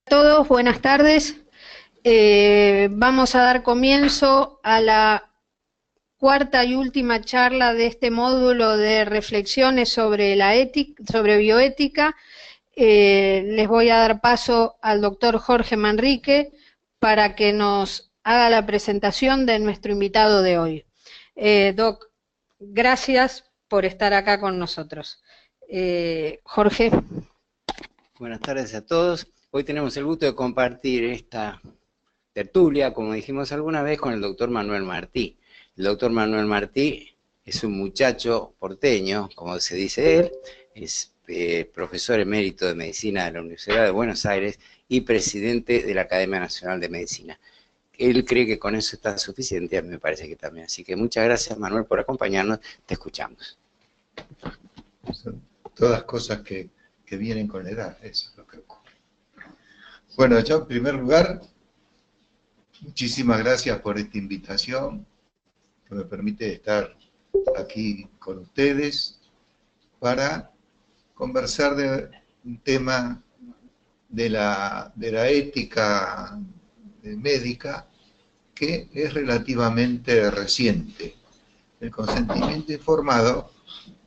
Todos, buenas tardes. Vamos a dar comienzo a la cuarta y última charla de este módulo de reflexiones sobre la ética, sobre bioética. Les voy a dar paso al doctor Jorge Manrique para que nos haga la presentación de nuestro invitado de hoy. Doc, gracias por estar acá con nosotros. Jorge. Buenas tardes a todos. Hoy tenemos el gusto de compartir esta tertulia, como dijimos alguna vez, con el doctor Manuel Martí. El doctor Manuel Martí es un muchacho porteño, como se dice él, es profesor emérito de Medicina de la Universidad de Buenos Aires y presidente de la Academia Nacional de Medicina. Él cree que con eso está suficiente, a mí me parece que también. Así que muchas gracias, Manuel, por acompañarnos. Te escuchamos. Son todas cosas que vienen con la edad, eso es lo que ocurre. Bueno, yo en primer lugar, muchísimas gracias por esta invitación, que me permite estar aquí con ustedes para conversar de un tema de la ética médica que es relativamente reciente. El consentimiento informado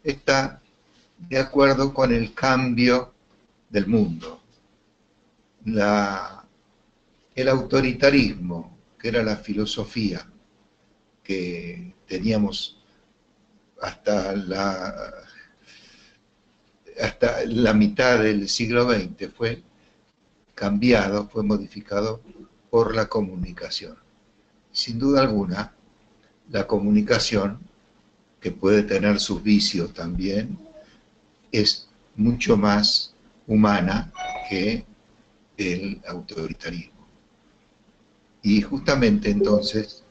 está de acuerdo con el cambio del mundo. El autoritarismo, que era la filosofía que teníamos hasta la mitad del siglo XX, fue cambiado, fue modificado por la comunicación. Sin duda alguna, la comunicación, que puede tener sus vicios también, es mucho más humana que el autoritarismo. Y justamente entonces,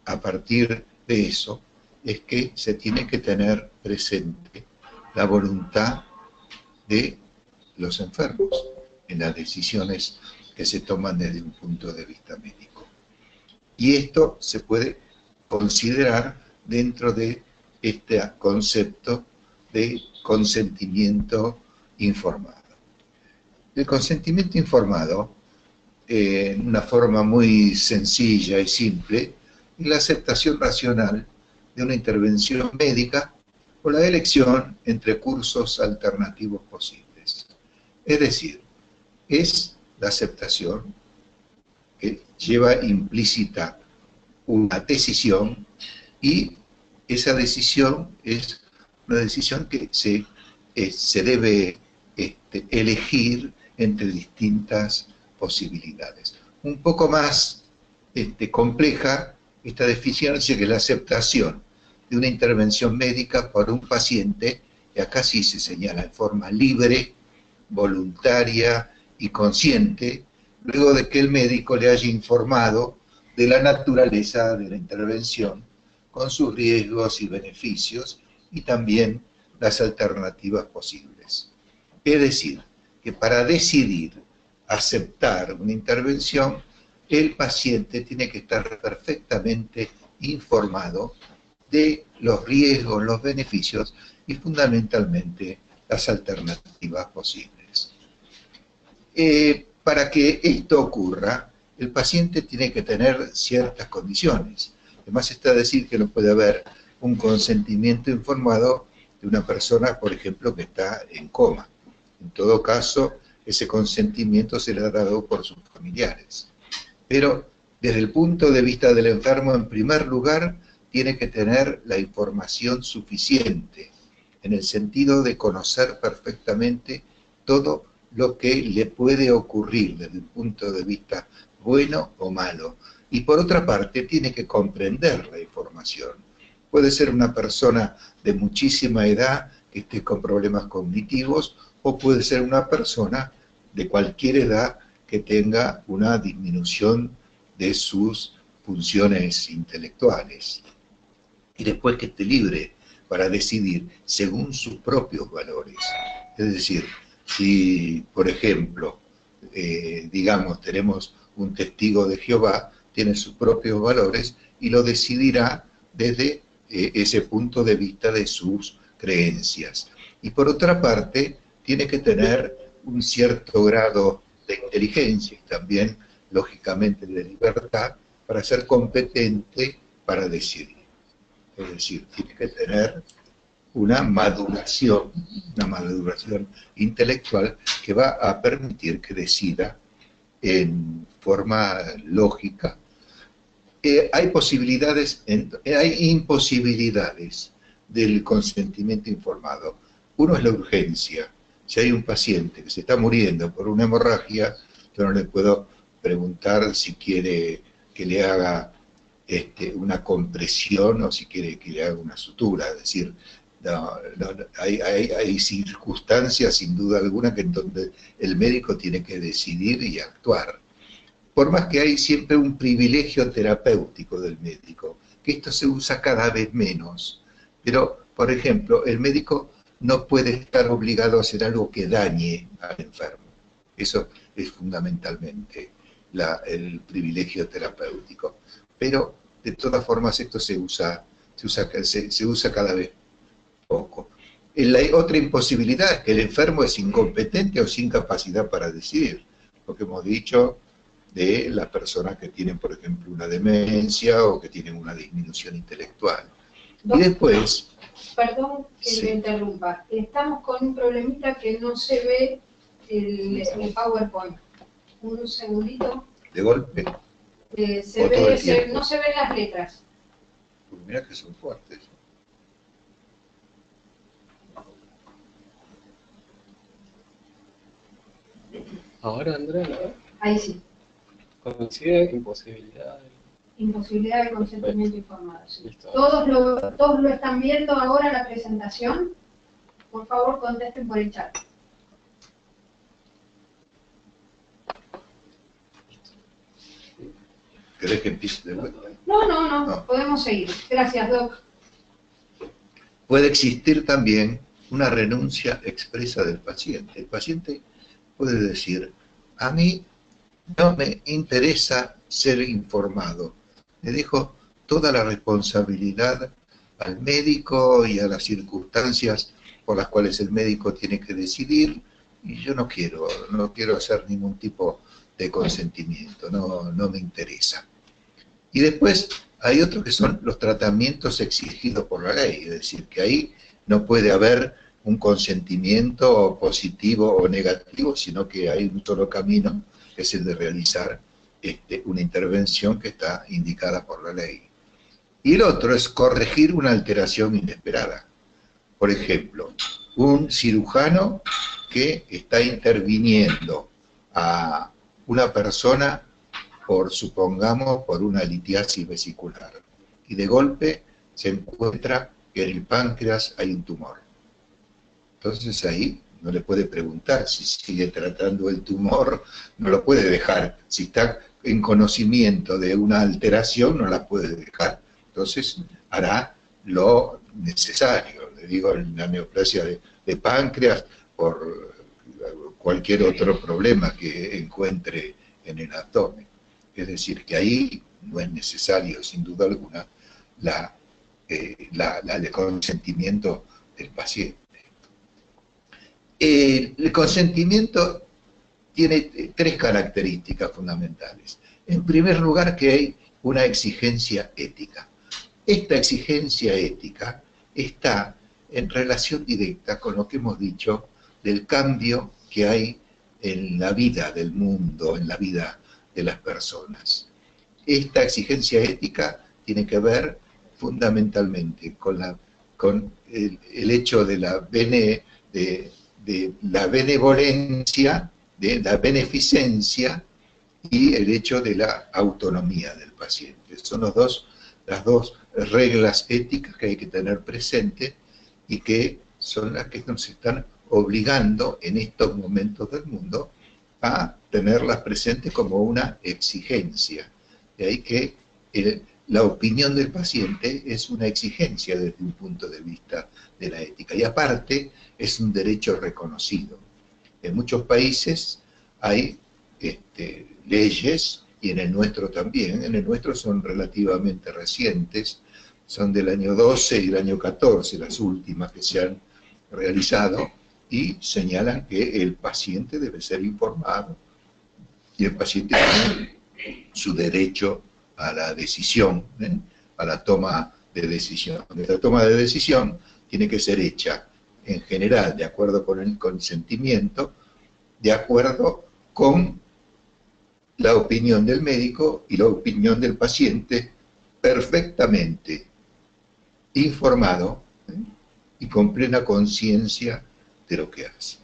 a partir de eso, es que se tiene que tener presente la voluntad de los enfermos en las decisiones que se toman desde un punto de vista médico. Y esto se puede considerar dentro de este concepto de consentimiento informado. El consentimiento informado, en una forma muy sencilla y simple, es la aceptación racional de una intervención médica o la elección entre cursos alternativos posibles. Es decir, es la aceptación que lleva implícita una decisión, y esa decisión es una decisión que se debe elegir entre distintas posibilidades. Un poco más compleja esta definición dice que la aceptación de una intervención médica por un paciente, y acá sí se señala en forma libre, voluntaria y consciente, luego de que el médico le haya informado de la naturaleza de la intervención, con sus riesgos y beneficios, y también las alternativas posibles. Es decir, que para decidir aceptar una intervención, el paciente tiene que estar perfectamente informado de los riesgos, los beneficios y fundamentalmente las alternativas posibles. Para que esto ocurra, el paciente tiene que tener ciertas condiciones. Además está decir que no puede haber un consentimiento informado de una persona, por ejemplo, que está en coma. En todo caso, ese consentimiento será dado por sus familiares. Pero desde el punto de vista del enfermo, en primer lugar, tiene que tener la información suficiente, en el sentido de conocer perfectamente todo lo que le puede ocurrir desde un punto de vista bueno o malo. Y por otra parte, tiene que comprender la información. Puede ser una persona de muchísima edad que esté con problemas cognitivos, o puede ser una persona de cualquier edad que tenga una disminución de sus funciones intelectuales. Y después que esté libre para decidir según sus propios valores. Es decir, si, por ejemplo, digamos, tenemos un testigo de Jehová, tiene sus propios valores y lo decidirá desde ese punto de vista de sus creencias. Y por otra parte, tiene que tener un cierto grado de inteligencia y también, lógicamente, de libertad para ser competente para decidir. Es decir, tiene que tener una maduración intelectual que va a permitir que decida en forma lógica. Hay imposibilidades del consentimiento informado. Uno es la urgencia. Si hay un paciente que se está muriendo por una hemorragia, yo no le puedo preguntar si quiere que le haga una compresión o si quiere que le haga una sutura. Es decir, hay circunstancias, sin duda alguna, que en donde el médico tiene que decidir y actuar. Por más que hay siempre un privilegio terapéutico del médico, que esto se usa cada vez menos. Pero, por ejemplo, el médico no puede estar obligado a hacer algo que dañe al enfermo. Eso es fundamentalmente el privilegio terapéutico. Pero, de todas formas, esto se usa cada vez poco. La otra imposibilidad es que el enfermo es incompetente o sin capacidad para decidir. Lo que hemos dicho de las personas que tienen, por ejemplo, una demencia o que tienen una disminución intelectual. Doctor, y después... Perdón que me interrumpa. Estamos con un problemita que no se ve el PowerPoint. Un segundito. ¿De golpe? No se ven las letras. Pues mira que son fuertes. Ahora, Andrea, Ahí sí. coincide imposibilidad. Imposibilidad de consentimiento informado. Sí. Listo. ¿Todos lo están viendo ahora la presentación? Por favor, contesten por el chat. ¿Querés que empiece de vuelta? No. Podemos seguir. Gracias, Doc. Puede existir también una renuncia expresa del paciente. El paciente puede decir, a mí no me interesa ser informado. Le dejo toda la responsabilidad al médico y a las circunstancias por las cuales el médico tiene que decidir, y yo no quiero hacer ningún tipo de consentimiento, no me interesa. Y después hay otros que son los tratamientos exigidos por la ley, es decir, que ahí no puede haber un consentimiento positivo o negativo, sino que hay un solo camino, que es el de realizar una intervención que está indicada por la ley. Y el otro es corregir una alteración inesperada. Por ejemplo, un cirujano que está interviniendo a una persona supongamos, por una litiasis vesicular, y de golpe se encuentra que en el páncreas hay un tumor. Entonces ahí no le puede preguntar si sigue tratando el tumor, no lo puede dejar. Si está en conocimiento de una alteración, no la puede dejar. Entonces hará lo necesario. Le digo, la neoplasia de páncreas, por cualquier otro problema que encuentre en el abdomen. Es decir, que ahí no es necesario, sin duda alguna, el consentimiento del paciente. El consentimiento tiene tres características fundamentales. En primer lugar, que hay una exigencia ética. Esta exigencia ética está en relación directa con lo que hemos dicho del cambio que hay en la vida del mundo, en la vida de las personas. Esta exigencia ética tiene que ver fundamentalmente con el hecho de la benevolencia, de la beneficencia y el hecho de la autonomía del paciente. Son las dos reglas éticas que hay que tener presente y que son las que nos están obligando en estos momentos del mundo a tenerlas presentes como una exigencia. De ahí que la opinión del paciente es una exigencia desde un punto de vista de la ética. Y aparte, es un derecho reconocido. En muchos países hay leyes, y en el nuestro también. En el nuestro son relativamente recientes, son del año 12 y el año 14, las últimas que se han realizado, y señalan que el paciente debe ser informado y el paciente tiene su derecho a la decisión, a la toma de decisión. Esta toma de decisión tiene que ser hecha, en general, de acuerdo con el consentimiento, de acuerdo con la opinión del médico y la opinión del paciente, perfectamente informado y con plena conciencia de lo que hace.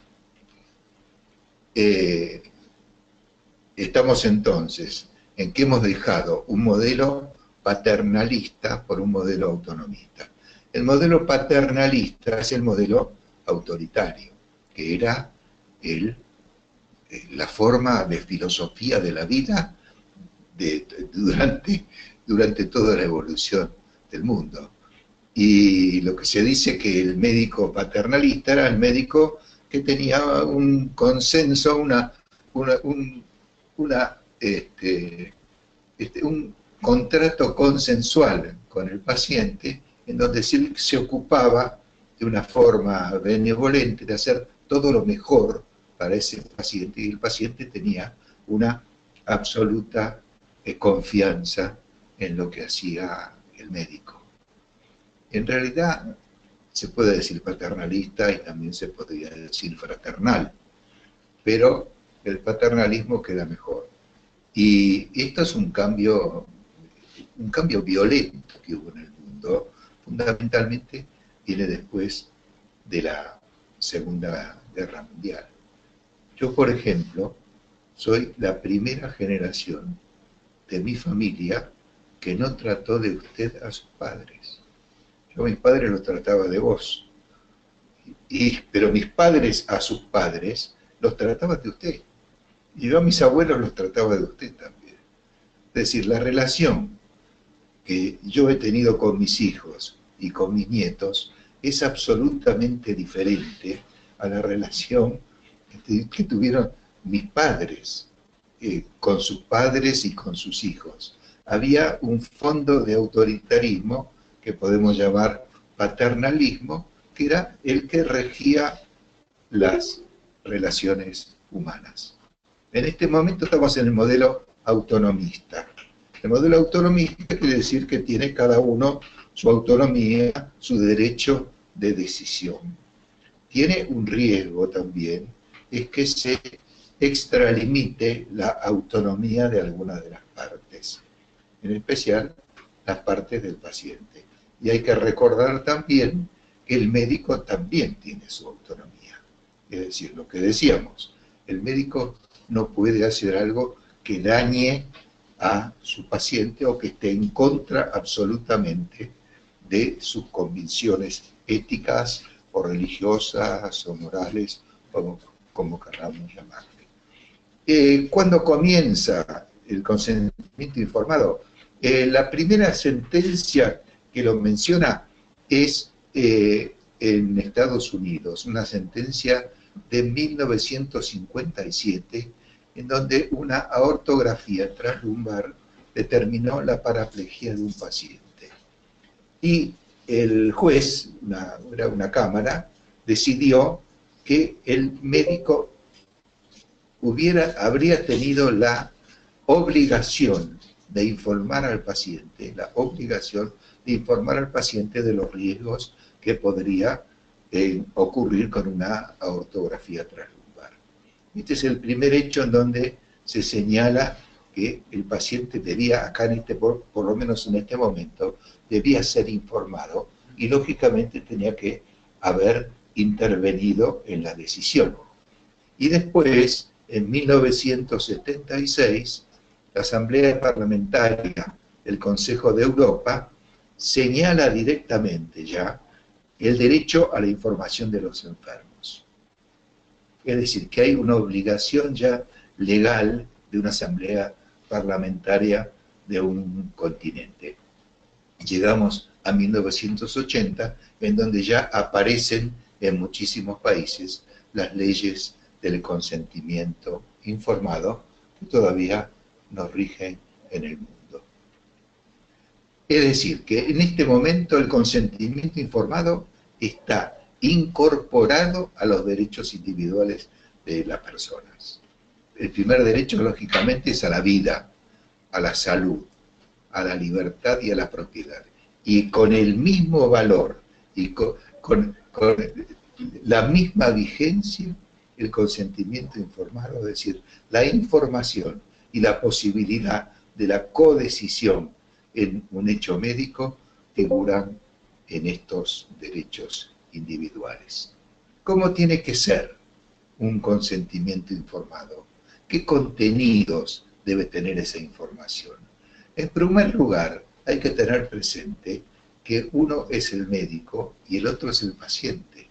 Estamos entonces en que hemos dejado un modelo paternalista por un modelo autonomista. El modelo paternalista es el modelo autoritario, que era la forma de filosofía de la vida durante toda la evolución del mundo. Y lo que se dice que el médico paternalista era el médico que tenía un consenso, un contrato consensual con el paciente, en donde se ocupaba de una forma benevolente de hacer todo lo mejor para ese paciente, y el paciente tenía una absoluta confianza en lo que hacía el médico. En realidad se puede decir paternalista y también se podría decir fraternal, pero el paternalismo queda mejor. Y esto es un cambio violento que hubo en el mundo, fundamentalmente viene después de la Segunda Guerra Mundial. Yo, por ejemplo, soy la primera generación de mi familia que no trató de usted a sus padres. Yo a mis padres los trataba de vos, pero mis padres a sus padres los trataban de usted. Y yo a mis abuelos los trataba de usted también. Es decir, la relación que yo he tenido con mis hijos y con mis nietos es absolutamente diferente a la relación que tuvieron mis padres con sus padres y con sus hijos. Había un fondo de autoritarismo que podemos llamar paternalismo, que era el que regía las relaciones humanas. En este momento estamos en el modelo autonomista. El modelo autonomista quiere decir que tiene cada uno su autonomía, su derecho de decisión. Tiene un riesgo también, es que se extralimite la autonomía de algunas de las partes, en especial las partes del paciente. Y hay que recordar también que el médico también tiene su autonomía. Es decir, lo que decíamos, el médico no puede hacer algo que dañe a su paciente o que esté en contra absolutamente de sus convicciones éticas o religiosas o morales, como queramos llamarle. ¿Cuándo comienza el consentimiento informado? La primera sentencia que lo menciona es en Estados Unidos, una sentencia de 1957, en donde una aortografía translumbar determinó la paraplegia de un paciente. Y el juez, era una cámara, decidió que el médico habría tenido la obligación de informar al paciente, de los riesgos que podría ocurrir con una aortografía translumbar. Este es el primer hecho en donde se señala que el paciente debía, acá por lo menos en este momento, debía ser informado y lógicamente tenía que haber intervenido en la decisión. Y después, en 1976, la Asamblea Parlamentaria del Consejo de Europa señala directamente ya el derecho a la información de los enfermos. Es decir, que hay una obligación ya legal de una Asamblea Parlamentaria de un continente. Llegamos a 1980, en donde ya aparecen en muchísimos países las leyes del consentimiento informado, que todavía nos rigen en el mundo. Es decir, que en este momento el consentimiento informado está incorporado a los derechos individuales de las personas. el primer derecho, lógicamente, es a la vida, a la salud, a la libertad y a la propiedad. Y con el mismo valor y con la misma vigencia, el consentimiento informado, es decir, la información y la posibilidad de la codecisión en un hecho médico figuran en estos derechos individuales. ¿Cómo tiene que ser un consentimiento informado? ¿Qué contenidos debe tener esa información? En primer lugar, hay que tener presente que uno es el médico y el otro es el paciente,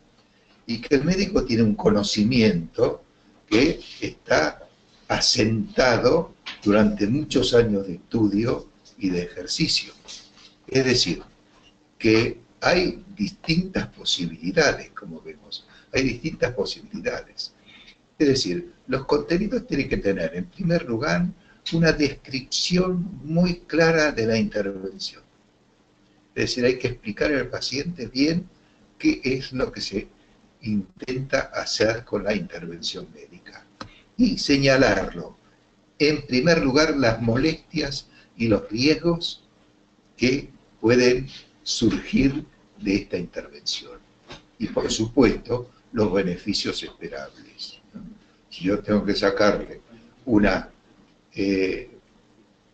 y que el médico tiene un conocimiento que está asentado durante muchos años de estudio y de ejercicio. Es decir, que hay distintas posibilidades, como vemos, hay distintas posibilidades. Es decir, los contenidos tienen que tener, en primer lugar, una descripción muy clara de la intervención. Es decir, hay que explicar al paciente bien qué es lo que se intenta hacer con la intervención médica. Y señalarlo, en primer lugar, las molestias y los riesgos que pueden surgir de esta intervención. Y, por supuesto, los beneficios esperables. Si yo tengo que sacarle una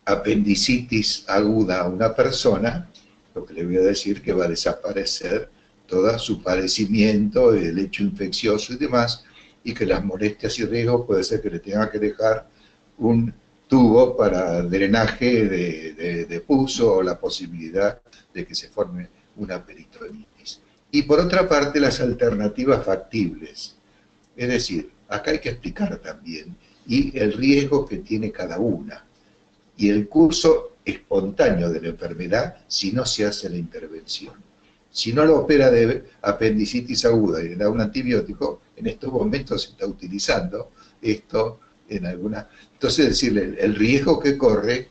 apendicitis aguda a una persona, lo que le voy a decir que va a desaparecer todo su padecimiento, el hecho infeccioso y demás, y que las molestias y riesgos puede ser que le tenga que dejar un tubo para drenaje de pus o la posibilidad de que se forme una peritonitis. Y por otra parte, las alternativas factibles. Es decir, acá hay que explicar también y el riesgo que tiene cada una y el curso espontáneo de la enfermedad si no se hace la intervención. Si no lo opera de apendicitis aguda y le da un antibiótico, en estos momentos se está utilizando esto en alguna... Entonces, decirle, el riesgo que corre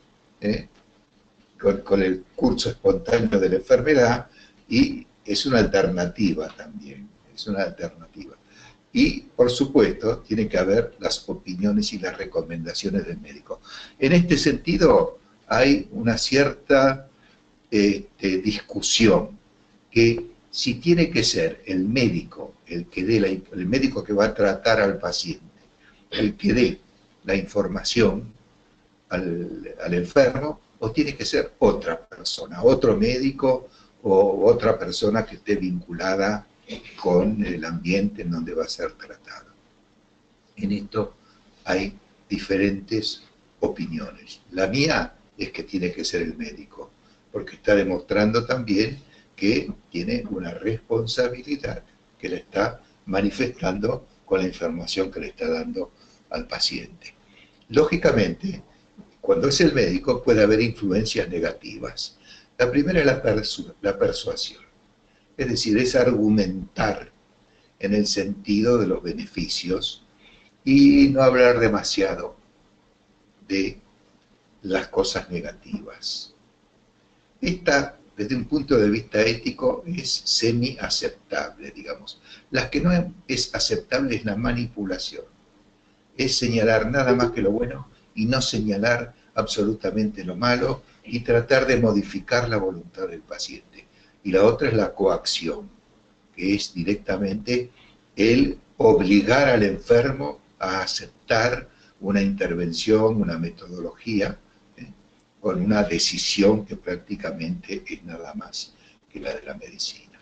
con el curso espontáneo de la enfermedad, y es una alternativa también, es una alternativa. Y, por supuesto, tiene que haber las opiniones y las recomendaciones del médico. En este sentido, hay una cierta discusión, que si tiene que ser el médico, el médico que va a tratar al paciente, el que dé la información al enfermo, o tiene que ser otra persona, otro médico o otra persona que esté vinculada con el ambiente en donde va a ser tratado. En esto hay diferentes opiniones. La mía es que tiene que ser el médico, porque está demostrando también que tiene una responsabilidad que le está manifestando con la información que le está dando al paciente. Lógicamente, cuando es el médico puede haber influencias negativas. La primera es la persuasión. Es decir, es argumentar en el sentido de los beneficios y no hablar demasiado de las cosas negativas. Esta, desde un punto de vista ético, es semi-aceptable, digamos. Las que no es aceptable es la manipulación. Es señalar nada más que lo bueno y no señalar absolutamente lo malo y tratar de modificar la voluntad del paciente. Y la otra es la coacción, que es directamente el obligar al enfermo a aceptar una intervención, una metodología, con una decisión que prácticamente es nada más que la de la medicina.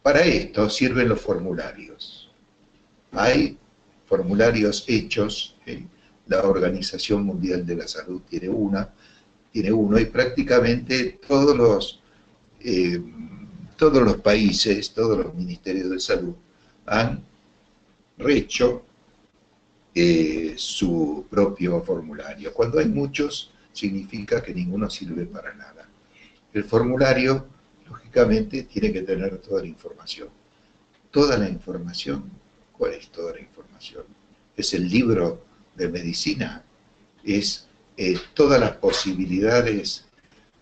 Para esto sirven los formularios. Hay formularios hechos, la Organización Mundial de la Salud tiene uno, y prácticamente todos los países, todos los ministerios de salud han hecho su propio formulario. Cuando hay muchos, significa que ninguno sirve para nada. El formulario, lógicamente, tiene que tener toda la información. Toda la información, ¿cuál es toda la información? Es el libro de medicina, es todas las posibilidades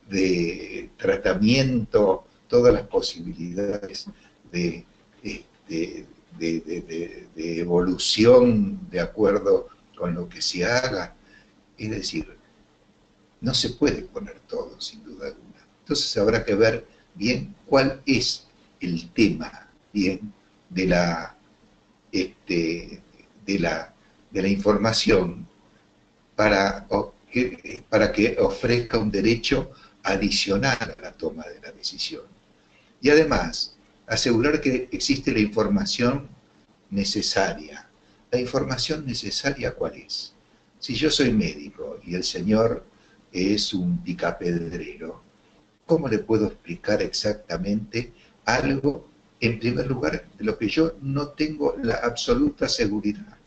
de tratamiento, todas las posibilidades de de evolución de acuerdo con lo que se haga. Es decir, no se puede poner todo, sin duda alguna. Entonces habrá que ver bien cuál es el tema, bien, de la información para que ofrezca un derecho adicional a la toma de la decisión. Y además, asegurar que existe la información necesaria. ¿La información necesaria cuál es? Si yo soy médico y el señor es un picapedrero, ¿cómo le puedo explicar exactamente algo, en primer lugar, de lo que yo no tengo la absoluta seguridad?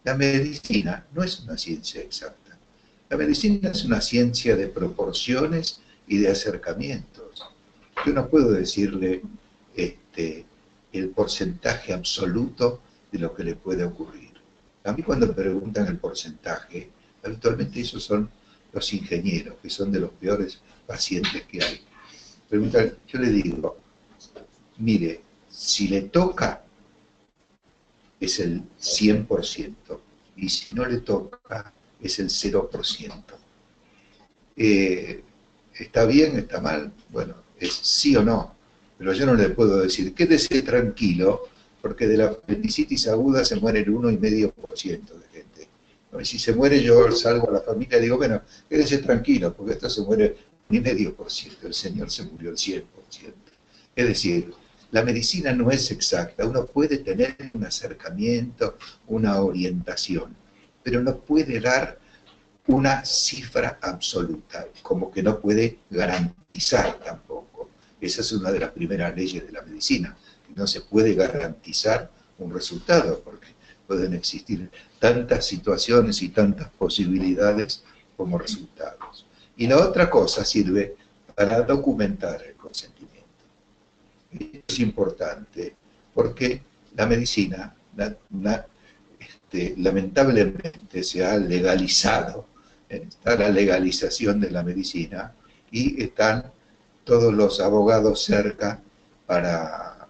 La medicina no es una ciencia exacta. La medicina es una ciencia de proporciones y de acercamientos. Yo no puedo decirle el porcentaje absoluto de lo que le puede ocurrir. A mí cuando me preguntan el porcentaje, habitualmente esos son los ingenieros, que son de los peores pacientes que hay. Preguntan, yo le digo, mire, si le toca, es el 100%, y si no le toca, es el 0%. ¿Está bien? ¿Está mal? Bueno, es sí o no, pero yo no le puedo decir, quédese tranquilo, porque de la apendicitis aguda se muere el 1,5% de gente. Y si se muere, yo salgo a la familia y digo, bueno, quédese tranquilo, porque esto se muere 1,5%, el señor se murió el 100%. Es decir, la medicina no es exacta, uno puede tener un acercamiento, una orientación, pero no puede dar una cifra absoluta, como que no puede garantizar tampoco. Esa es una de las primeras leyes de la medicina, que no se puede garantizar un resultado, porque pueden existir tantas situaciones y tantas posibilidades como resultados. Y la otra cosa sirve para documentar el consentimiento. Es importante porque la medicina lamentablemente se ha legalizado, está la legalización de la medicina y están todos los abogados cerca para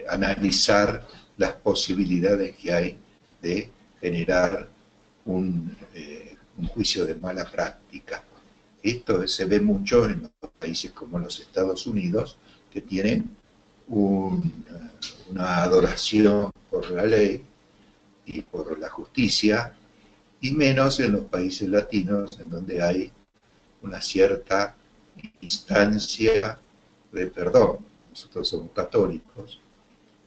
analizar las posibilidades que hay de generar un juicio de mala práctica. Esto se ve mucho en los países como los Estados Unidos, que tienen una adoración por la ley y por la justicia, y menos en los países latinos, en donde hay una cierta instancia de perdón. Nosotros somos católicos,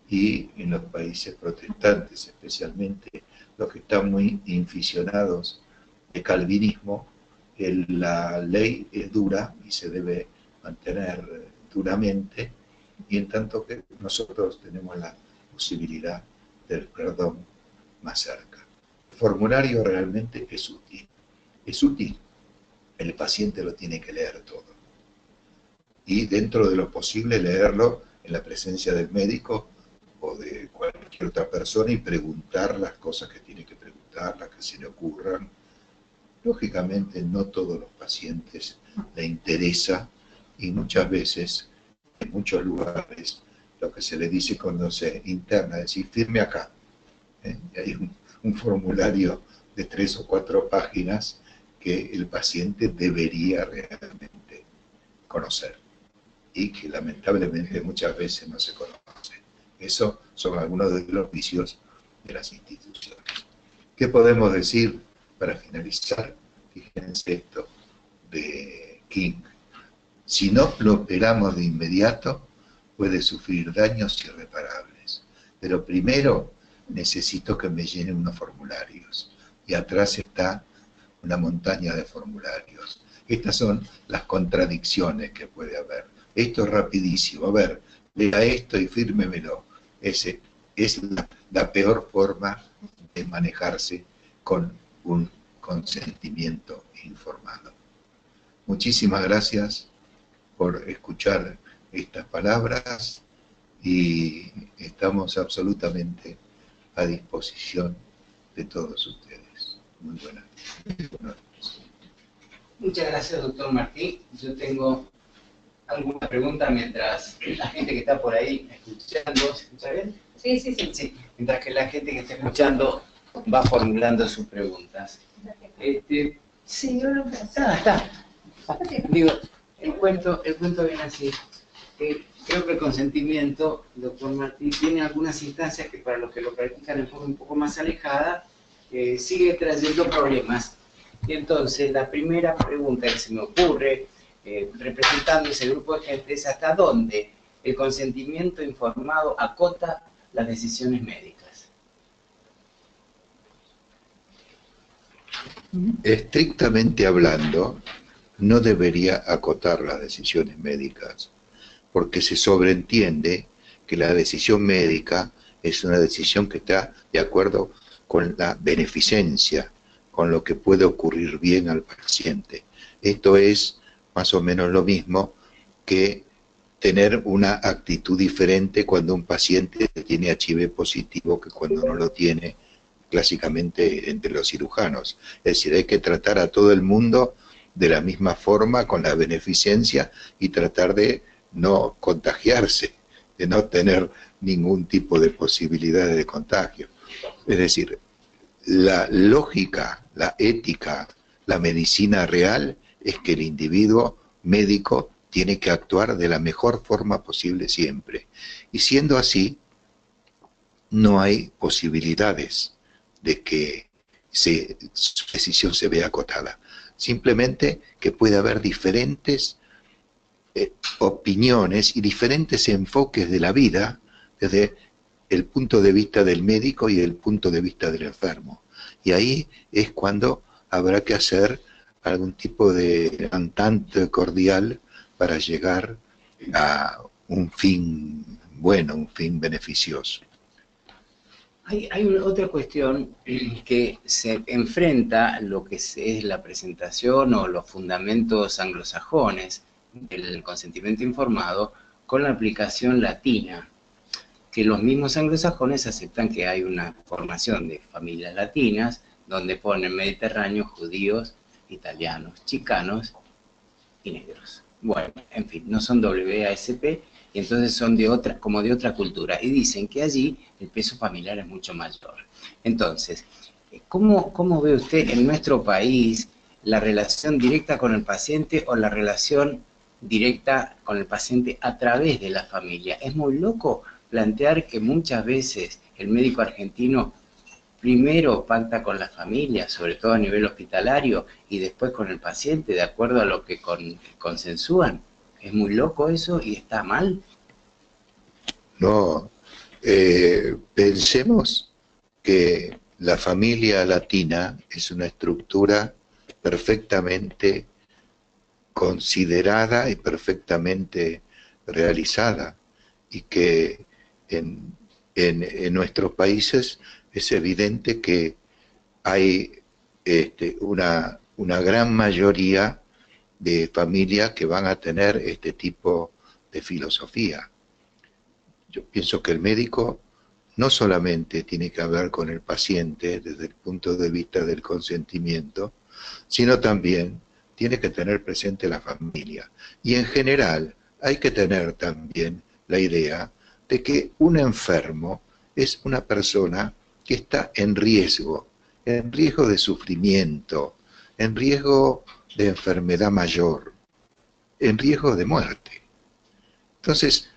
y en los países protestantes, especialmente los que están muy inficionados de calvinismo, la ley es dura y se debe mantener duramente, y en tanto que nosotros tenemos la posibilidad del perdón más cerca. El formulario realmente es útil. Es útil. El paciente lo tiene que leer todo. Y dentro de lo posible leerlo en la presencia del médico o de cualquier otra persona y preguntar las cosas que tiene que preguntar, las que se le ocurran. Lógicamente no todos los pacientes le interesa, y muchas veces, en muchos lugares, lo que se le dice cuando se interna es decir, firme acá. Y hay un formulario de 3 o 4 páginas que el paciente debería realmente conocer y que lamentablemente muchas veces no se conoce. Esos son algunos de los vicios de las instituciones. ¿Qué podemos decir para finalizar? Fíjense esto de King. Si no lo operamos de inmediato, puede sufrir daños irreparables. Pero primero necesito que me llenen unos formularios. Y atrás está una montaña de formularios. Estas son las contradicciones que puede haber. Esto es rapidísimo. A ver, lea esto y fírmemelo. Es la peor forma de manejarse con un consentimiento informado. Muchísimas gracias por escuchar estas palabras y estamos absolutamente a disposición de todos ustedes. Muy buenas noches. Muchas gracias, doctor Martí. Yo tengo alguna pregunta mientras la gente que está por ahí escuchando, ¿se escucha bien? Sí, sí, sí. Sí, mientras que la gente que está escuchando va formulando sus preguntas. Sí, yo lo veo. Está. Digo, el cuento viene así. Creo que el consentimiento, doctor Martí, tiene algunas instancias que para los que lo practican en forma un poco más alejada, sigue trayendo problemas. Y entonces la primera pregunta que se me ocurre, representando ese grupo de gente, es hasta dónde el consentimiento informado acota las decisiones médicas. Estrictamente hablando, no debería acotar las decisiones médicas, porque se sobreentiende que la decisión médica es una decisión que está de acuerdo con la beneficencia, con lo que puede ocurrir bien al paciente. Esto es más o menos lo mismo que tener una actitud diferente cuando un paciente tiene HIV positivo que cuando no lo tiene, clásicamente entre los cirujanos. Es decir, hay que tratar a todo el mundo de la misma forma, con la beneficencia, y tratar de no contagiarse, de no tener ningún tipo de posibilidad de contagio. Es decir, la lógica, la ética, la medicina real es que el individuo médico tiene que actuar de la mejor forma posible siempre. Y siendo así, no hay posibilidades de que su decisión se vea acotada. Simplemente que puede haber diferentes opiniones y diferentes enfoques de la vida desde el punto de vista del médico y el punto de vista del enfermo. Y ahí es cuando habrá que hacer algún tipo de entente cordial para llegar a un fin bueno, un fin beneficioso. Hay otra cuestión que se enfrenta a lo que es la presentación o los fundamentos anglosajones del consentimiento informado con la aplicación latina, que los mismos anglosajones aceptan que hay una formación de familias latinas donde ponen mediterráneos, judíos, italianos, chicanos y negros. Bueno, en fin, no son WASP, y entonces son como de otra cultura, y dicen que allí el peso familiar es mucho mayor. Entonces, ¿cómo ve usted en nuestro país la relación directa con el paciente o la relación directa con el paciente a través de la familia? Es muy loco plantear que muchas veces el médico argentino primero pacta con la familia, sobre todo a nivel hospitalario, y después con el paciente, de acuerdo a lo que consensúan. ¿Es muy loco eso y está mal? No, pensemos que la familia latina es una estructura perfectamente considerada y perfectamente realizada, y que en nuestros países es evidente que hay una gran mayoría de familias que van a tener este tipo de filosofía. Yo pienso que el médico no solamente tiene que hablar con el paciente desde el punto de vista del consentimiento, sino también tiene que tener presente la familia. Y en general hay que tener también la idea de que un enfermo es una persona que está en riesgo de sufrimiento, en riesgo de enfermedad mayor, en riesgo de muerte. Entonces,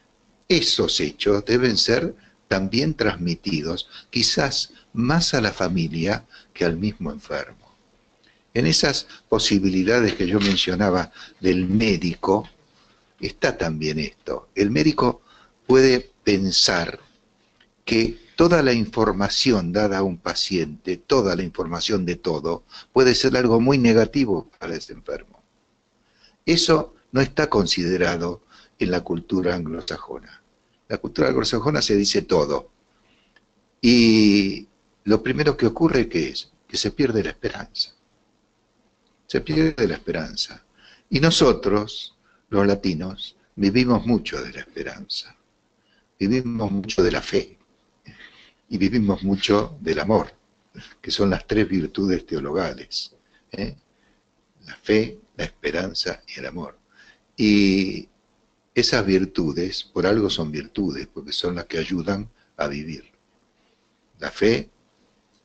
esos hechos deben ser también transmitidos, quizás más a la familia que al mismo enfermo. En esas posibilidades que yo mencionaba del médico, está también esto. El médico puede pensar que toda la información dada a un paciente, toda la información de todo, puede ser algo muy negativo para ese enfermo. Eso no está considerado en la cultura anglosajona. La cultura anglosajona se dice todo. Y lo primero que ocurre, ¿qué es? Que se pierde la esperanza. Se pierde la esperanza. Y nosotros, los latinos, vivimos mucho de la esperanza. Vivimos mucho de la fe. Y vivimos mucho del amor, que son las tres virtudes teologales. La fe, la esperanza y el amor. Y esas virtudes, por algo son virtudes, porque son las que ayudan a vivir. La fe,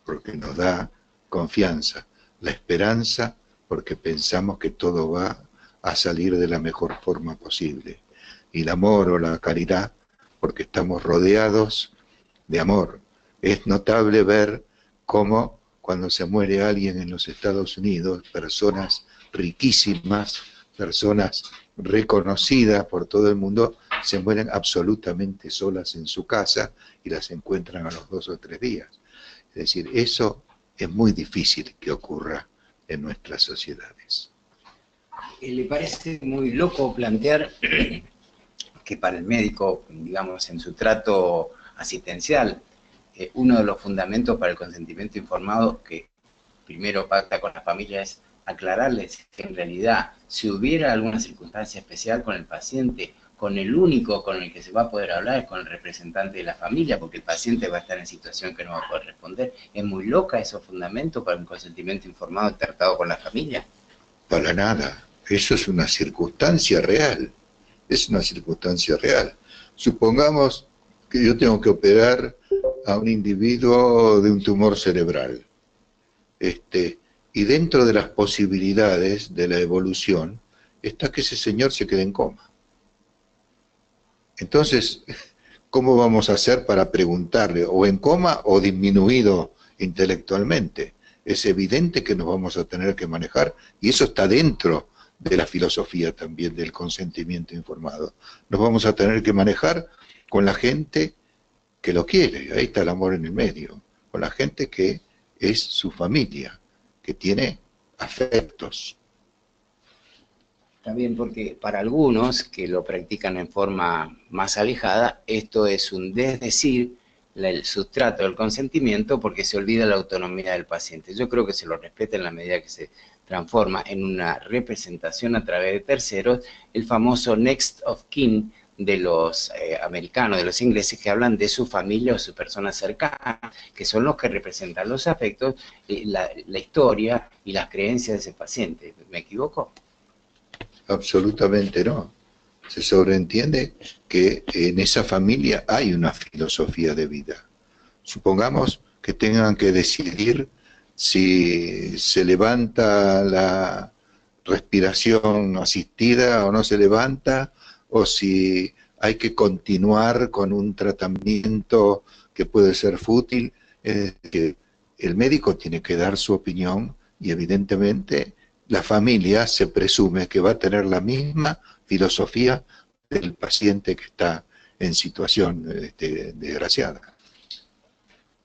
porque nos da confianza. La esperanza, porque pensamos que todo va a salir de la mejor forma posible. Y el amor o la caridad, porque estamos rodeados de amor. Es notable ver cómo cuando se muere alguien en los Estados Unidos, personas riquísimas, personas reconocidas por todo el mundo, se mueren absolutamente solas en su casa y las encuentran a los 2 o 3 días. Es decir, eso es muy difícil que ocurra en nuestras sociedades. ¿Le parece muy loco plantear que para el médico, digamos, en su trato asistencial, uno de los fundamentos para el consentimiento informado que primero pacta con la familia es aclararles que en realidad, si hubiera alguna circunstancia especial con el paciente, con el único con el que se va a poder hablar es con el representante de la familia, porque el paciente va a estar en situación que no va a poder responder? ¿Es muy loca esos fundamentos para un consentimiento informado tratado con la familia? Para nada, eso es una circunstancia real, es una circunstancia real. Supongamos que yo tengo que operar a un individuo de un tumor cerebral, y dentro de las posibilidades de la evolución está que ese señor se quede en coma. Entonces, ¿cómo vamos a hacer para preguntarle, o en coma o disminuido intelectualmente? Es evidente que nos vamos a tener que manejar, y eso está dentro de la filosofía también del consentimiento informado. Nos vamos a tener que manejar con la gente que lo quiere, ahí está el amor en el medio, con la gente que es su familia, que tiene afectos. También porque para algunos que lo practican en forma más alejada, esto es un desdecir el sustrato del consentimiento porque se olvida la autonomía del paciente. Yo creo que se lo respeta en la medida que se transforma en una representación a través de terceros, el famoso next of kin de los americanos, de los ingleses, que hablan de su familia o su persona cercana, que son los que representan los afectos, la historia y las creencias de ese paciente. ¿Me equivoco? Absolutamente no. Se sobreentiende que en esa familia hay una filosofía de vida. Supongamos que tengan que decidir si se levanta la respiración asistida o no se levanta, o si hay que continuar con un tratamiento que puede ser fútil. Que el médico tiene que dar su opinión y evidentemente la familia se presume que va a tener la misma filosofía del paciente que está en situación desgraciada.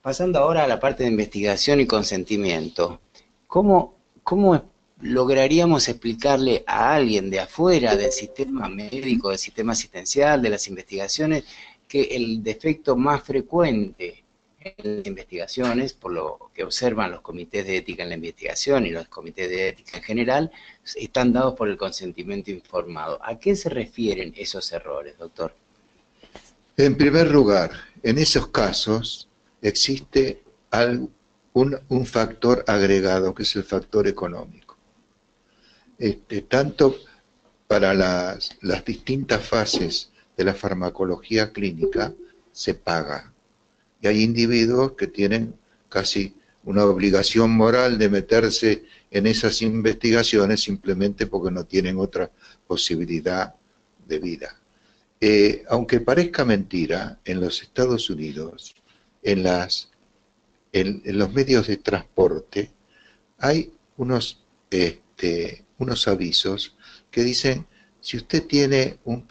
Pasando ahora a la parte de investigación y consentimiento, ¿cómo lograríamos explicarle a alguien de afuera del sistema médico, del sistema asistencial, de las investigaciones, que el defecto más frecuente en las investigaciones, por lo que observan los comités de ética en la investigación y los comités de ética en general, están dados por el consentimiento informado? ¿A qué se refieren esos errores, doctor? En primer lugar, en esos casos existe un factor agregado, que es el factor económico. Tanto para las distintas fases de la farmacología clínica se paga. Y hay individuos que tienen casi una obligación moral de meterse en esas investigaciones simplemente porque no tienen otra posibilidad de vida. Aunque parezca mentira, en los Estados Unidos, en los medios de transporte, hay unos avisos que dicen: si usted tiene un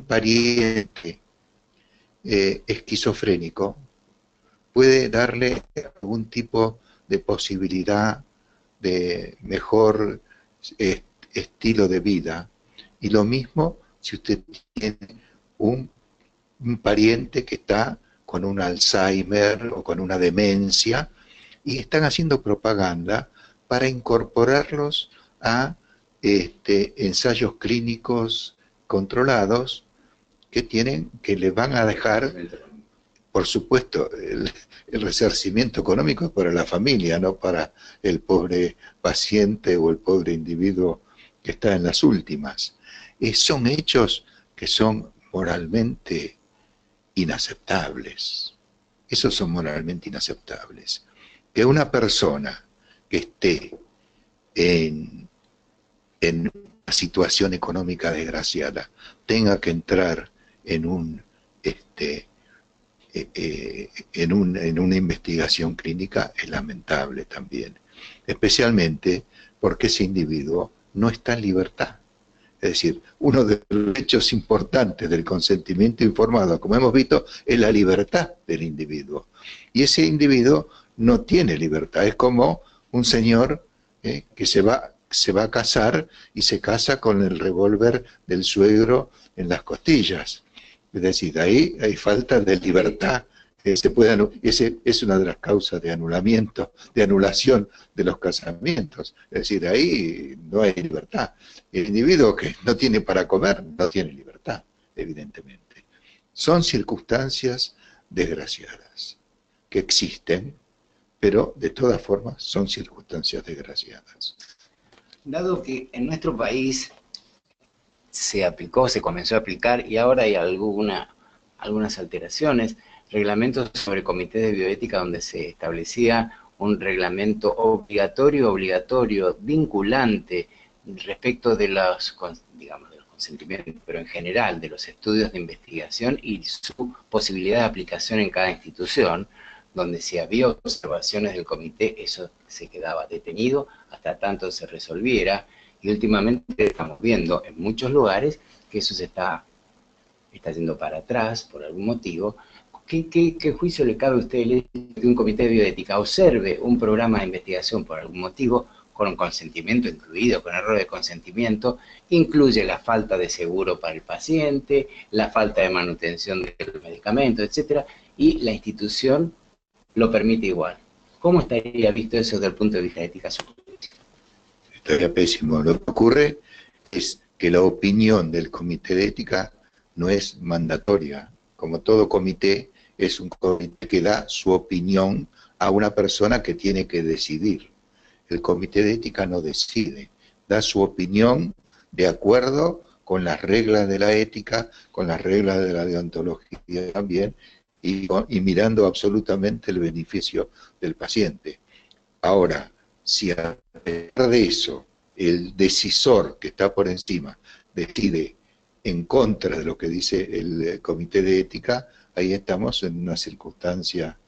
pariente esquizofrénico, puede darle algún tipo de posibilidad de mejor estilo de vida. Y lo mismo si usted tiene un pariente que está con un Alzheimer o con una demencia, y están haciendo propaganda para incorporarlos a ensayos clínicos controlados que les van a dejar, por supuesto, el resarcimiento económico es para la familia, no para el pobre paciente o el pobre individuo que está en las últimas. Son hechos que son moralmente inaceptables. Esos son moralmente inaceptables. Que una persona que esté en una situación económica desgraciada tenga que entrar en una investigación clínica es lamentable también, especialmente porque ese individuo no está en libertad. Es decir, uno de los hechos importantes del consentimiento informado, como hemos visto, es la libertad del individuo. Y ese individuo no tiene libertad. Es como un señor que se va a casar y se casa con el revólver del suegro en las costillas. Es decir, ahí hay falta de libertad. Ese es una de las causas de anulamiento, de anulación de los casamientos. Es decir, ahí no hay libertad. El individuo que no tiene para comer no tiene libertad, evidentemente. Son circunstancias desgraciadas que existen, pero de todas formas son circunstancias desgraciadas. Dado que en nuestro país se aplicó, se comenzó a aplicar y ahora hay algunas alteraciones, reglamentos sobre comités de bioética donde se establecía un reglamento obligatorio, vinculante respecto de los, digamos, de los consentimientos, pero en general de los estudios de investigación y su posibilidad de aplicación en cada institución, donde si había observaciones del comité, eso se quedaba detenido hasta tanto se resolviera, y últimamente estamos viendo en muchos lugares que eso se está yendo para atrás por algún motivo. ¿Qué juicio le cabe a usted el hecho de que un comité de bioética observe un programa de investigación por algún motivo, con un consentimiento incluido, con error de consentimiento, incluye la falta de seguro para el paciente, la falta de manutención del medicamento, etcétera, y la institución lo permite igual? ¿Cómo estaría visto eso desde el punto de vista de ética? Estaría pésimo. Lo que ocurre es que la opinión del comité de ética no es mandatoria. Como todo comité, es un comité que da su opinión a una persona que tiene que decidir. El comité de ética no decide, da su opinión de acuerdo con las reglas de la ética, con las reglas de la deontología también, y mirando absolutamente el beneficio del paciente. Ahora, si a pesar de eso, el decisor que está por encima decide en contra de lo que dice el comité de ética, ahí estamos en una circunstancia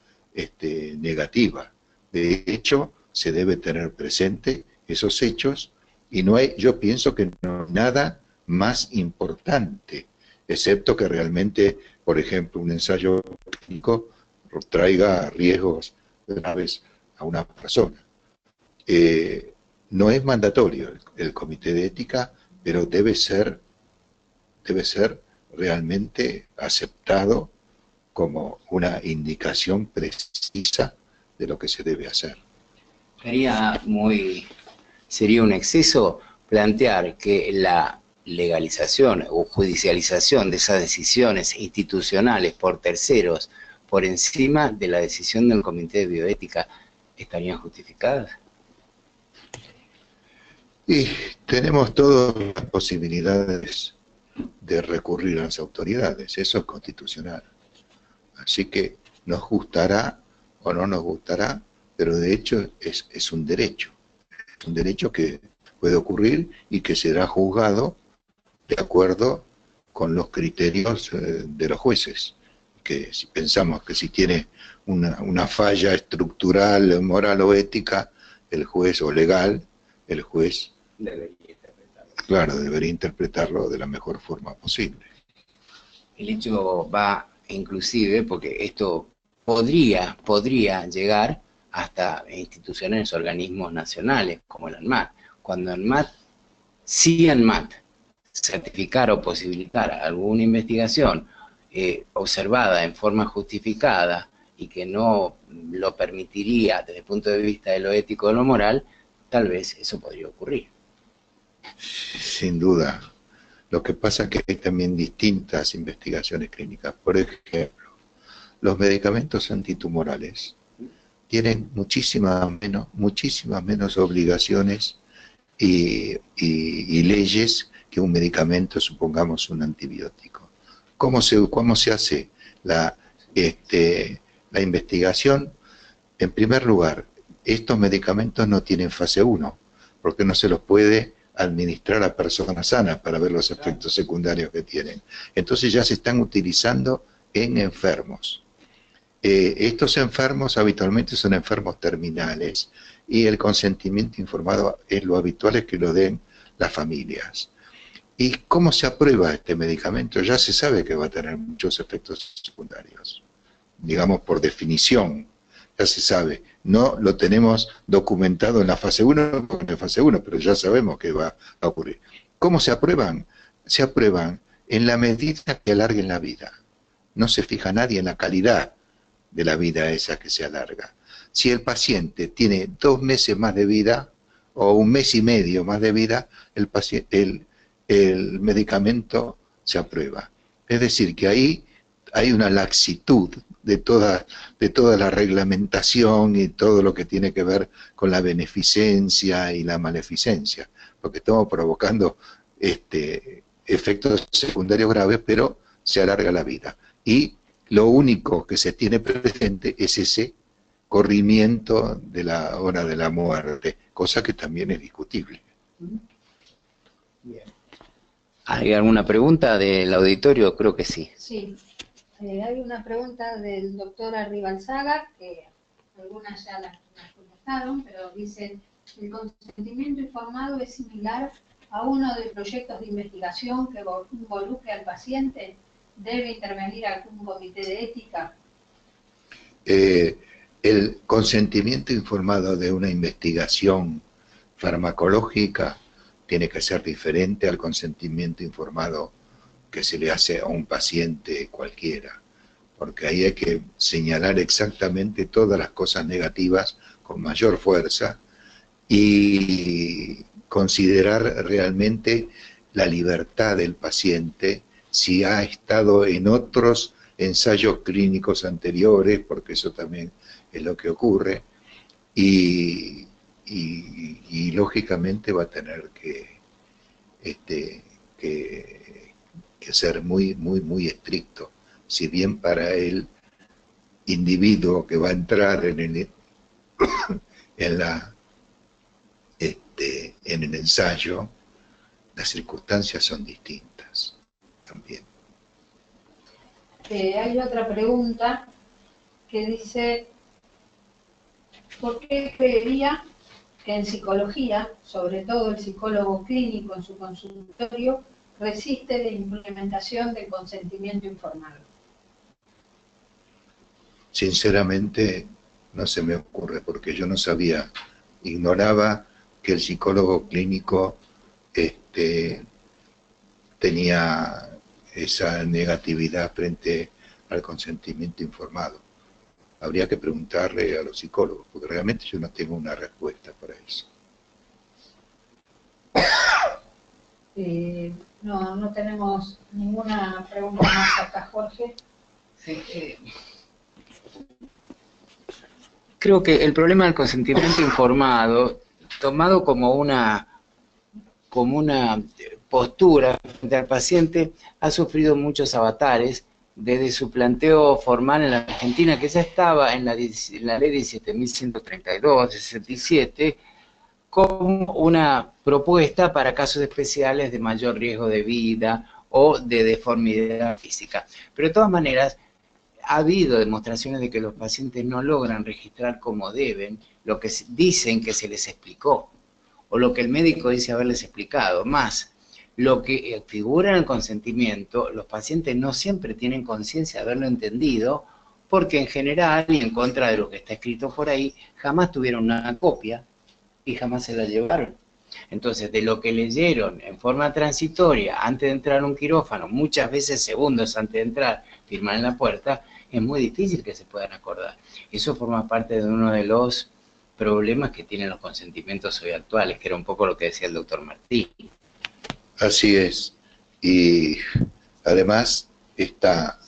negativa. De hecho, se debe tener presente esos hechos y yo pienso que no hay nada más importante, excepto que realmente, por ejemplo, un ensayo clínico traiga riesgos graves a una persona. No es mandatorio el comité de ética, pero debe ser realmente aceptado como una indicación precisa de lo que se debe hacer. Sería un exceso plantear que la legalización o judicialización de esas decisiones institucionales por terceros por encima de la decisión del comité de bioética estarían justificadas. Y tenemos todas las posibilidades de recurrir a las autoridades, eso es constitucional. Así que nos gustará o no nos gustará, pero de hecho es un derecho que puede ocurrir y que será juzgado de acuerdo con los criterios de los jueces, que si pensamos que si tiene una falla estructural, moral o ética, el juez o legal, el juez debería interpretarlo de la mejor forma posible. El hecho va inclusive, porque esto podría llegar hasta instituciones, organismos nacionales, como el ANMAT. Cuando si ANMAT certificara o posibilitara alguna investigación observada en forma justificada y que no lo permitiría desde el punto de vista de lo ético o de lo moral, tal vez eso podría ocurrir. Sin duda. Lo que pasa es que hay también distintas investigaciones clínicas. Por ejemplo, los medicamentos antitumorales tienen muchísimas menos obligaciones y leyes que un medicamento, supongamos un antibiótico. ¿Cómo se hace la investigación? En primer lugar, estos medicamentos no tienen fase 1, porque no se los puede administrar a personas sanas para ver los efectos secundarios que tienen. Entonces ya se están utilizando en enfermos. Estos enfermos habitualmente son enfermos terminales y el consentimiento informado es lo habitual es que lo den las familias. ¿Y cómo se aprueba este medicamento? Ya se sabe que va a tener muchos efectos secundarios, digamos por definición, ya se sabe. No lo tenemos documentado en la fase 1, pero ya sabemos que va a ocurrir. ¿Cómo se aprueban? Se aprueban en la medida que alarguen la vida. No se fija nadie en la calidad de la vida esa que se alarga. Si el paciente tiene 2 meses más de vida o 1 mes y medio más de vida, el medicamento se aprueba. Es decir, que ahí hay una laxitud de toda la reglamentación y todo lo que tiene que ver con la beneficencia y la maleficencia, porque estamos provocando efectos secundarios graves, pero se alarga la vida. Y lo único que se tiene presente es ese corrimiento de la hora de la muerte, cosa que también es discutible. Bien. ¿Hay alguna pregunta del auditorio? Creo que sí. Sí, hay una pregunta del doctor Arribalzaga, que algunas ya las contestaron, pero dicen, ¿el consentimiento informado es similar a uno de proyectos de investigación que involucre al paciente? ¿Debe intervenir algún comité de ética? El consentimiento informado de una investigación farmacológica tiene que ser diferente al consentimiento informado que se le hace a un paciente cualquiera, porque ahí hay que señalar exactamente todas las cosas negativas con mayor fuerza y considerar realmente la libertad del paciente, si ha estado en otros ensayos clínicos anteriores, porque eso también es lo que ocurre, y lógicamente va a tener que ser muy estricto, si bien para el individuo que va a entrar en el ensayo, las circunstancias son distintas también. Hay otra pregunta que dice, ¿por qué creería que en psicología, sobre todo el psicólogo clínico en su consultorio, resiste la implementación del consentimiento informado? Sinceramente no se me ocurre, porque yo no sabía, ignoraba que el psicólogo clínico tenía esa negatividad frente al consentimiento informado. Habría que preguntarle a los psicólogos, porque realmente yo no tengo una respuesta para eso. No tenemos ninguna pregunta más acá, Jorge. Sí, creo que el problema del consentimiento informado, tomado como una postura frente al paciente, ha sufrido muchos avatares desde su planteo formal en la Argentina, que ya estaba en la ley 17.132 de 67, como una propuesta para casos especiales de mayor riesgo de vida o de deformidad física. Pero de todas maneras, ha habido demostraciones de que los pacientes no logran registrar como deben lo que dicen que se les explicó, o lo que el médico dice haberles explicado. Más, lo que figura en el consentimiento, los pacientes no siempre tienen conciencia de haberlo entendido, porque en general, y en contra de lo que está escrito por ahí, jamás tuvieron una copia y jamás se la llevaron. Entonces, de lo que leyeron en forma transitoria antes de entrar a un quirófano, muchas veces segundos antes de entrar, firmar en la puerta, es muy difícil que se puedan acordar. Eso forma parte de uno de los problemas que tienen los consentimientos hoy actuales, que era un poco lo que decía el doctor Martí. Así es. Y además está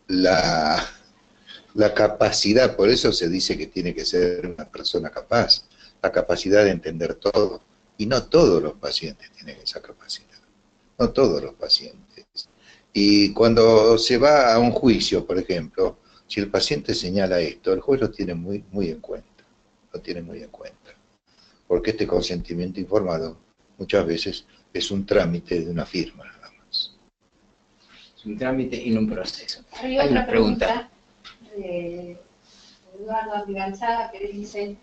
la capacidad, por eso se dice que tiene que ser una persona capaz, la capacidad de entender todo. Y no todos los pacientes tienen esa capacidad. no todos los pacientes. Y cuando se va a un juicio, por ejemplo, si el paciente señala esto, el juez lo tiene muy en cuenta, lo tiene muy en cuenta, porque este consentimiento informado muchas veces es un trámite de una firma nada más. Es un trámite y no un proceso. Hay otra pregunta de Eduardo Andiganzada que dice: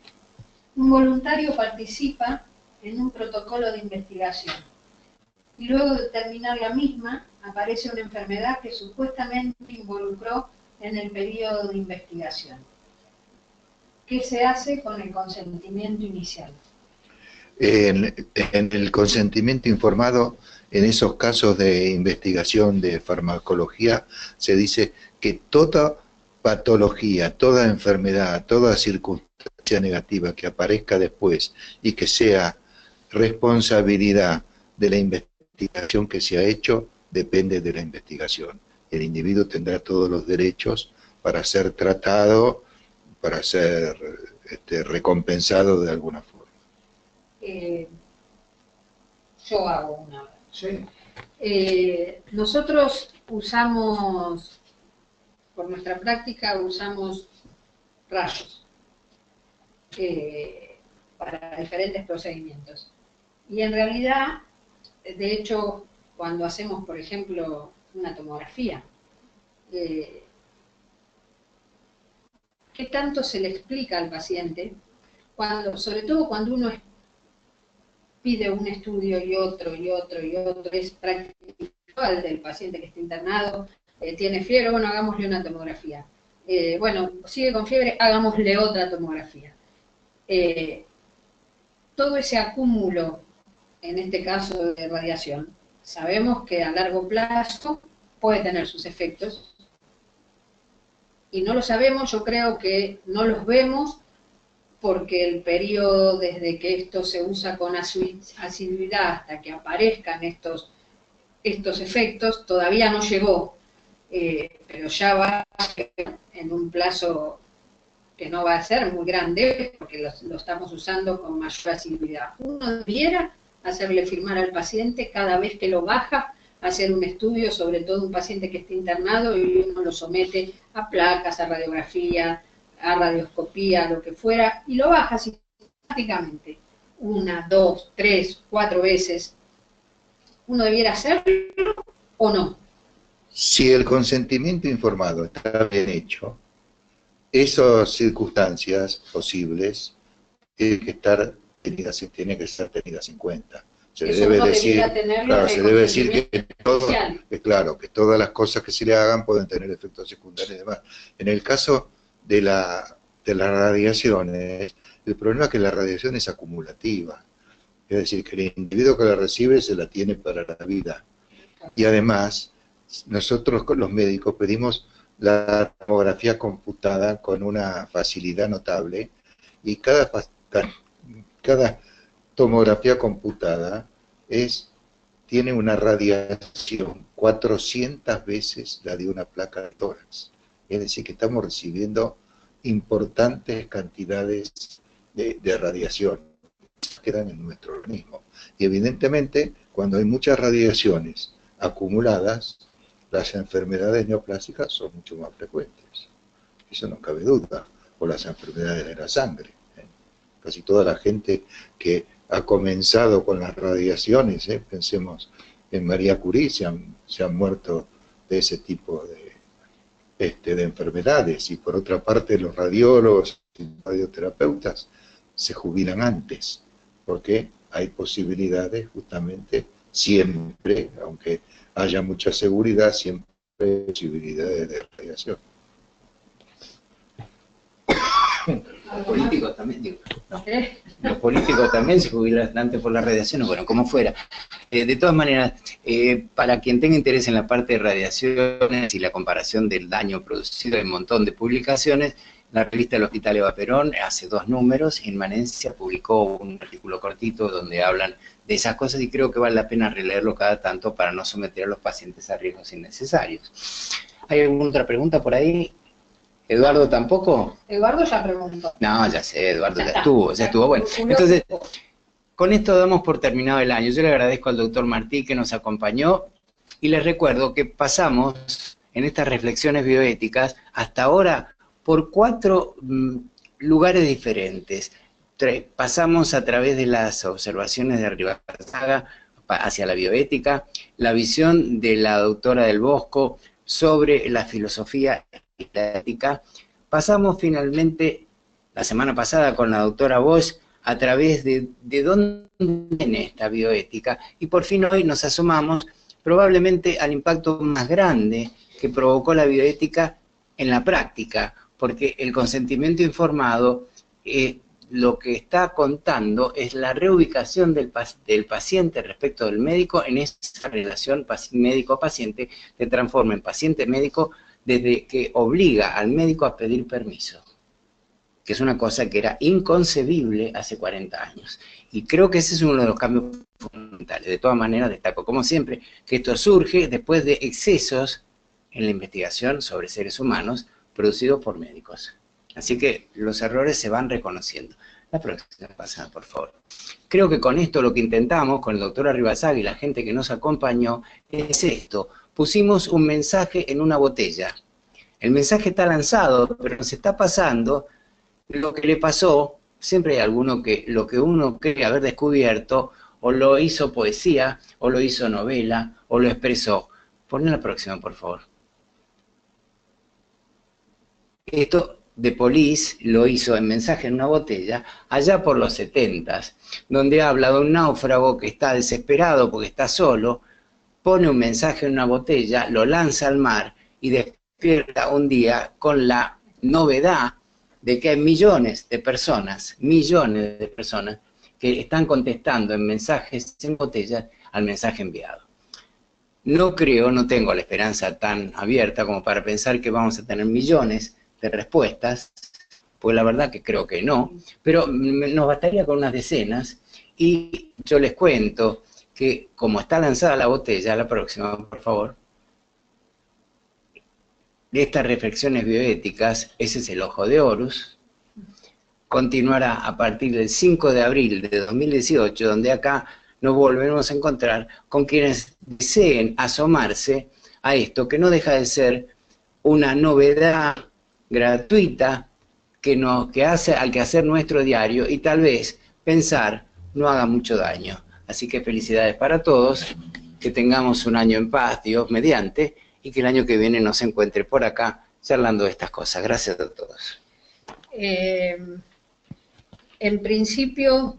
un voluntario participa en un protocolo de investigación y luego de terminar la misma aparece una enfermedad que supuestamente involucró en el periodo de investigación. ¿Qué se hace con el consentimiento inicial? En el consentimiento informado, en esos casos de investigación de farmacología, se dice que toda patología, toda enfermedad, toda circunstancia negativa que aparezca después y que sea responsabilidad de la investigación que se ha hecho, depende de la investigación. El individuo tendrá todos los derechos para ser tratado, para ser recompensado de alguna forma. Yo hago una. Sí. Nosotros usamos, por nuestra práctica, usamos rayos para diferentes procedimientos. Y en realidad, de hecho, cuando hacemos, por ejemplo, una tomografía, ¿qué tanto se le explica al paciente? Sobre todo cuando uno pide un estudio y otro, es prácticamente igual del paciente que está internado, tiene fiebre, bueno, hagámosle una tomografía. Bueno, sigue con fiebre, hagámosle otra tomografía. Todo ese acúmulo, en este caso de radiación, sabemos que a largo plazo puede tener sus efectos, y no lo sabemos, yo creo que no los vemos, porque el periodo desde que esto se usa con asiduidad hasta que aparezcan estos efectos todavía no llegó, pero ya va en un plazo que no va a ser muy grande, porque lo estamos usando con mayor asiduidad. Uno debiera hacerle firmar al paciente cada vez que lo baja, hacer un estudio, sobre todo un paciente que esté internado, y uno lo somete a placas, a radiografía, a radioscopía, lo que fuera, y lo baja sistemáticamente, 1, 2, 3, 4 veces. ¿Uno debiera hacerlo o no? Si el consentimiento informado está bien hecho, esas circunstancias posibles tienen que estar tenidas en cuenta. Se le debe decir, claro, se debe decir que todas las cosas que se le hagan pueden tener efectos secundarios y demás. En el caso de las radiaciones, el problema es que la radiación es acumulativa, es decir, que el individuo que la recibe se la tiene para la vida. Y además, nosotros los médicos pedimos la tomografía computada con una facilidad notable, y cada tomografía computada tiene una radiación 400 veces la de una placa de tórax. Es decir, que estamos recibiendo importantes cantidades de radiación que quedan en nuestro organismo. Y evidentemente, cuando hay muchas radiaciones acumuladas, las enfermedades neoplásicas son mucho más frecuentes. Eso no cabe duda. O las enfermedades de la sangre. Casi toda la gente que ha comenzado con las radiaciones, pensemos en María Curie, se han muerto de ese tipo de enfermedades. Y por otra parte, los radiólogos y radioterapeutas se jubilan antes, porque hay posibilidades justamente siempre, aunque haya mucha seguridad, siempre hay posibilidades de radiación. Los políticos también, digo. Los políticos también se jubilan antes por las radiaciones, bueno, como fuera. De todas maneras, para quien tenga interés en la parte de radiaciones y la comparación del daño producido, hay un montón de publicaciones. La revista del Hospital Eva Perón hace 2 números, Inmanencia publicó un artículo cortito donde hablan de esas cosas, y creo que vale la pena releerlo cada tanto para no someter a los pacientes a riesgos innecesarios. ¿Hay alguna otra pregunta por ahí? ¿Eduardo tampoco? Eduardo ya preguntó. No, ya sé, Eduardo ya estuvo. Bueno, entonces, con esto damos por terminado el año. Yo le agradezco al doctor Martí que nos acompañó y les recuerdo que pasamos en estas reflexiones bioéticas hasta ahora por 4 lugares diferentes. Pasamos a través de las observaciones de Arribazaga hacia la bioética, la visión de la doctora del Bosco sobre la filosofía y la ética. Pasamos finalmente la semana pasada con la doctora Bosch a través de dónde viene esta bioética, y por fin hoy nos asomamos probablemente al impacto más grande que provocó la bioética en la práctica, porque el consentimiento informado lo que está contando es la reubicación del paciente respecto del médico en esa relación médico-paciente, que transforma en paciente-médico desde que obliga al médico a pedir permiso, que es una cosa que era inconcebible hace 40 años. Y creo que ese es uno de los cambios fundamentales. De todas maneras, destaco, como siempre, que esto surge después de excesos en la investigación sobre seres humanos producidos por médicos. Así que los errores se van reconociendo. La próxima pasada, por favor. Creo que con esto lo que intentamos, con el doctor Arribazaga y la gente que nos acompañó, es esto. Pusimos un mensaje en una botella. El mensaje está lanzado, pero nos está pasando lo que le pasó. Siempre hay alguno que lo que uno cree haber descubierto, o lo hizo poesía, o lo hizo novela, o lo expresó. Poné la próxima, por favor. Esto de Police lo hizo en Mensaje en una botella, allá por los 70s, donde habla de un náufrago que está desesperado porque está solo, pone un mensaje en una botella, lo lanza al mar y despierta un día con la novedad de que hay millones de personas que están contestando en mensajes en botellas al mensaje enviado. No creo, no tengo la esperanza tan abierta como para pensar que vamos a tener millones de respuestas, pues la verdad que creo que no, pero nos bastaría con unas decenas, y yo les cuento que como está lanzada la botella, la próxima, por favor, de estas reflexiones bioéticas, ese es el ojo de Horus, continuará a partir del 5 de abril de 2018, donde acá nos volvemos a encontrar con quienes deseen asomarse a esto, que no deja de ser una novedad gratuita que hace al quehacer nuestro diario, y tal vez pensar no haga mucho daño. Así que felicidades para todos, que tengamos un año en paz, Dios mediante, y que el año que viene nos encuentre por acá charlando de estas cosas. Gracias a todos. En principio,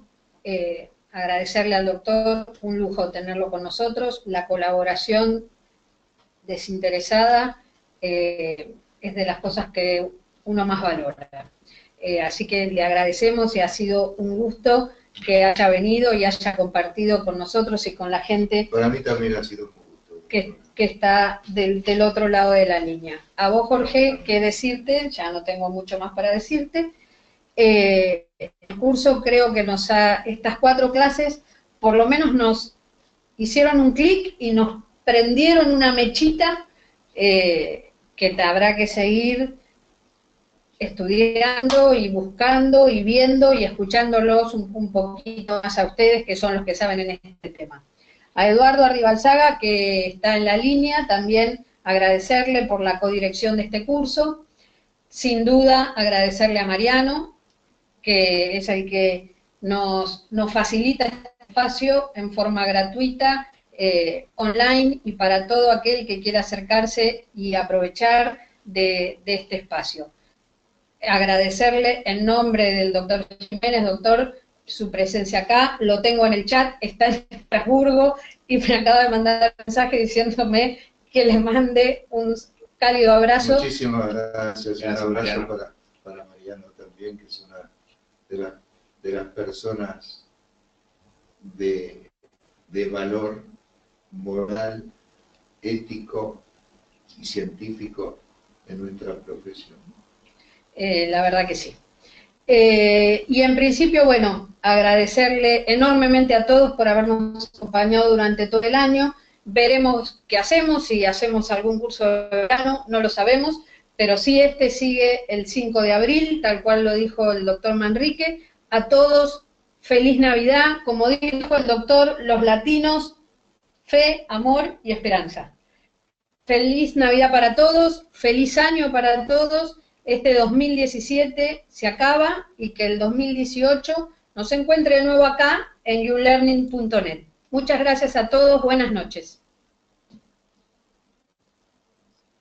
agradecerle al doctor, un lujo tenerlo con nosotros, la colaboración desinteresada, es de las cosas que uno más valora. Así que le agradecemos y ha sido un gusto que haya venido y haya compartido con nosotros y con la gente. Para mí también ha sido un gusto. Que está del otro lado de la línea. A vos, Jorge, ¿qué decirte? Ya no tengo mucho más para decirte. El curso creo que estas 4 clases por lo menos nos hicieron un clic y nos prendieron una mechita que habrá que seguir estudiando y buscando y viendo y escuchándolos un poquito más a ustedes, que son los que saben en este tema. A Eduardo Arribazaga, que está en la línea, también agradecerle por la codirección de este curso. Sin duda, agradecerle a Mariano, que es el que nos facilita este espacio en forma gratuita, online, y para todo aquel que quiera acercarse y aprovechar de este espacio. Agradecerle en nombre del doctor Jiménez, doctor, su presencia acá, lo tengo en el chat, está en Estrasburgo y me acaba de mandar un mensaje diciéndome que le mande un cálido abrazo. Muchísimas gracias, un abrazo para Mariano también, que es una de las personas de valor moral, ético y científico en nuestra profesión. La verdad que sí. Y en principio, bueno, agradecerle enormemente a todos por habernos acompañado durante todo el año. Veremos qué hacemos, si hacemos algún curso de verano, no lo sabemos, pero sí sigue el 5 de abril, tal cual lo dijo el doctor Manrique. A todos feliz Navidad, como dijo el doctor, los latinos, fe, amor y esperanza. Feliz Navidad para todos, feliz año para todos, este 2017 se acaba y que el 2018 nos encuentre de nuevo acá en youlearning.net. Muchas gracias a todos, buenas noches.